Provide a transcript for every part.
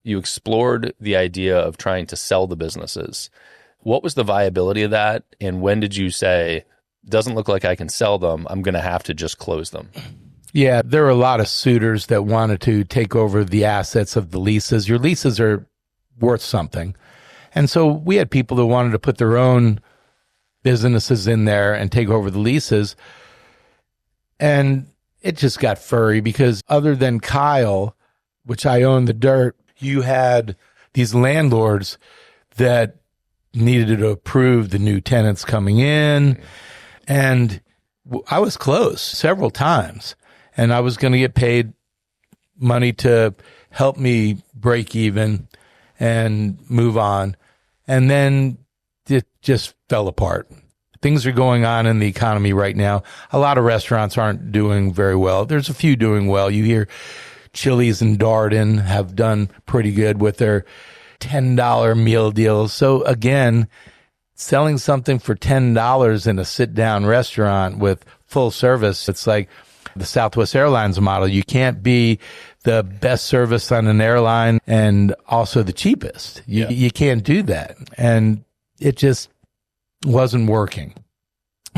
you explored the idea of trying to sell the businesses. What was the viability of that? And when did you say, doesn't look like I can sell them, I'm going to have to just close them? Yeah, there were a lot of suitors that wanted to take over the assets of the leases. Your leases are worth something. And so we had people that wanted to put their own businesses in there and take over the leases. And it just got furry because other than Kyle, which I owned the dirt, you had these landlords that needed to approve the new tenants coming in. And I was close several times. And I was going to get paid money to help me break even and move on. And then it just fell apart. Things are going on in the economy right now. A lot of restaurants aren't doing very well. There's a few doing well. You hear Chili's and Darden have done pretty good with their $10 meal deals. So again, selling something for $10 in a sit-down restaurant with full service, it's like the Southwest Airlines model. You can't be the best service on an airline and also the cheapest. You can't do that. And it just wasn't working.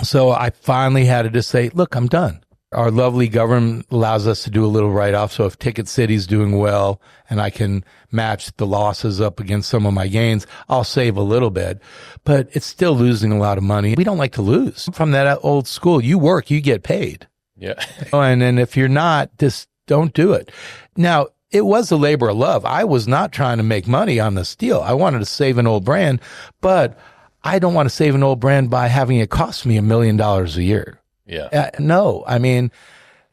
So I finally had to just say, look, I'm done. Our lovely government allows us to do a little write-off. So if Ticket City's doing well and I can match the losses up against some of my gains, I'll save a little bit. But it's still losing a lot of money. We don't like to lose. From that old school, you work, you get paid. Yeah. And then if you're not, just don't do it. Now, it was a labor of love. I was not trying to make money on this deal. I wanted to save an old brand, but I don't want to save an old brand by having it cost me $1 million a year. Yeah. No, I mean,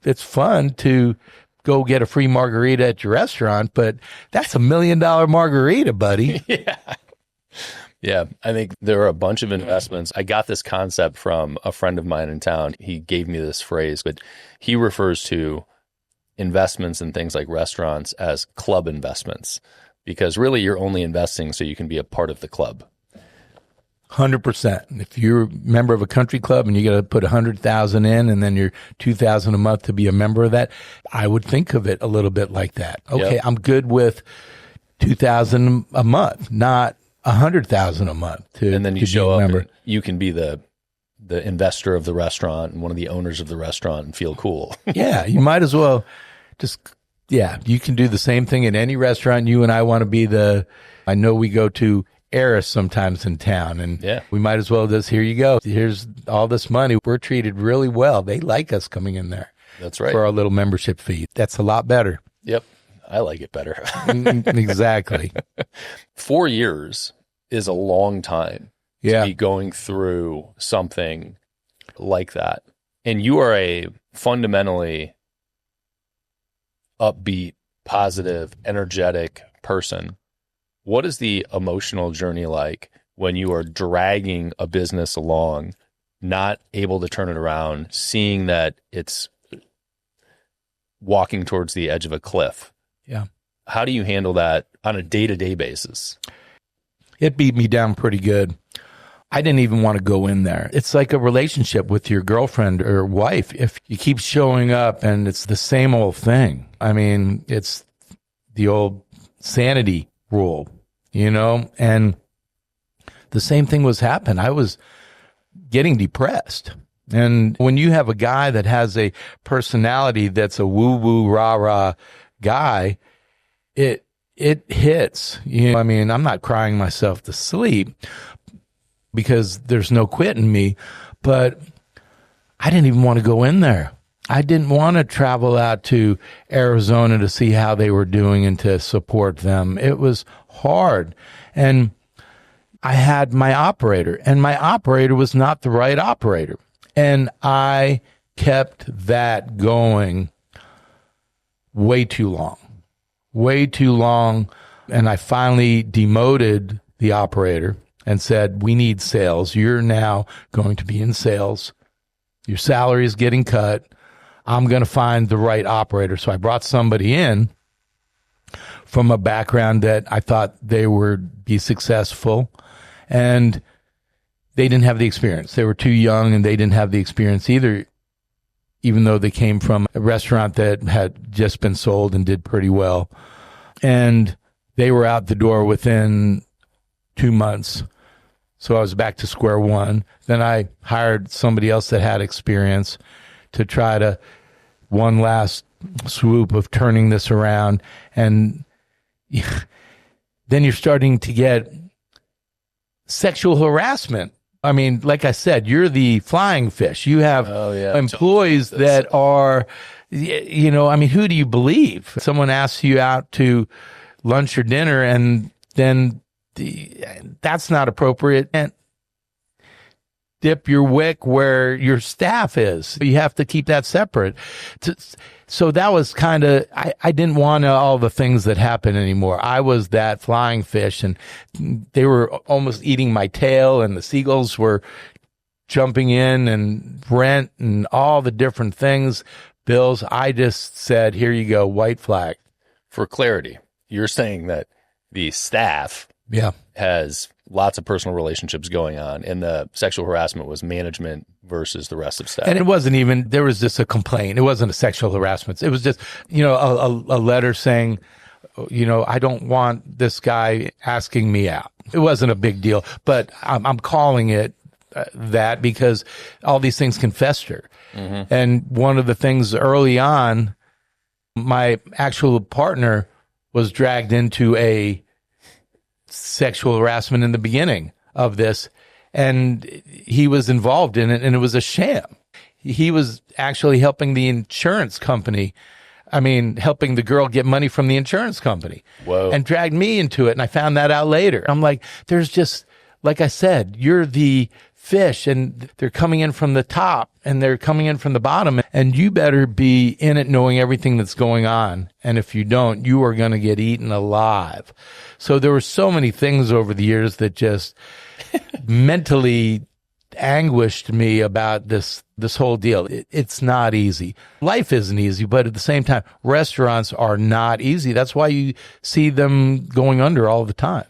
it's fun to go get a free margarita at your restaurant, but that's $1 million margarita, buddy. Yeah. Yeah, I think there are a bunch of investments. I got this concept from a friend of mine in town. He gave me this phrase, but he refers to investments in things like restaurants as club investments, because really you're only investing so you can be a part of the club. 100%. If you're a member of a country club and you got to put 100,000 in and then you're 2,000 a month to be a member of that, I would think of it a little bit like that. Okay, yep. I'm good with 2,000 a month, not 100,000 a month to, and then you show up and you can be the investor of the restaurant and one of the owners of the restaurant and feel cool. Yeah, you might as well you can do the same thing in any restaurant. You and I want to be I know we go to Eris sometimes in town and we might as well just, here you go. Here's all this money. We're treated really well. They like us coming in there. That's right. For our little membership fee. That's a lot better. Yep. I like it better. Exactly. 4 years is a long time to be going through something like that. And you are a fundamentally upbeat, positive, energetic person. What is the emotional journey like when you are dragging a business along, not able to turn it around, seeing that it's walking towards the edge of a cliff? Yeah. How do you handle that on a day-to-day basis? It beat me down pretty good. I didn't even want to go in there. It's like a relationship with your girlfriend or wife. If you keep showing up and it's the same old thing, I mean, it's the old sanity rule, and the same thing was happening. I was getting depressed. And when you have a guy that has a personality that's a woo-woo, rah-rah guy, it hits. I mean, I'm not crying myself to sleep because there's no quit in me, but I didn't even want to go in there. I didn't want to travel out to Arizona to see how they were doing and to support them. It was hard. And I had my operator, and my operator was not the right operator. And I kept that going way too long. And I finally demoted the operator and said, we need sales. You're now going to be in sales. Your salary is getting cut. I'm going to find the right operator. So I brought somebody in from a background that I thought they would be successful, and they didn't have the experience. They were too young and they didn't have the experience either, even though they came from a restaurant that had just been sold and did pretty well. And They were out the door within 2 months. So I was back to square one. Then I hired somebody else that had experience to try to one last swoop of turning this around. And then you're starting to get sexual harassment. I mean, like I said, you're the flying fish. You have employees that are, you know, I mean, who do you believe? Someone asks you out to lunch or dinner, and then that's not appropriate. And dip your wick where your staff is. You have to keep that separate. So that was kind of, I didn't want all the things that happen anymore. I was that flying fish, and they were almost eating my tail, and the seagulls were jumping in, and rent and all the different things, bills. I just said, here you go, white flag. For clarity, you're saying that the staff Yeah. has lots of personal relationships going on, and the sexual harassment was management versus the rest of staff. And it wasn't even, there was just a complaint. It wasn't a sexual harassment. It was just, you know, a letter saying, you know, I don't want this guy asking me out. It wasn't a big deal, but I'm calling it that because all these things can fester. Mm-hmm. And one of the things early on, my actual partner was dragged into a sexual harassment in the beginning of this, and he was involved in it, and it was a sham. He was actually helping the insurance company. I mean, helping the girl get money from the insurance company. Whoa. And dragged me into it, and I found that out later. I'm like, there's just, like I said, you're the fish, and they're coming in from the top, and they're coming in from the bottom, and you better be in it knowing everything that's going on. And if you don't, you are going to get eaten alive. So there were so many things over the years that just mentally anguished me about this whole deal. It's not easy. Life isn't easy, but at the same time, restaurants are not easy. That's why you see them going under all the time.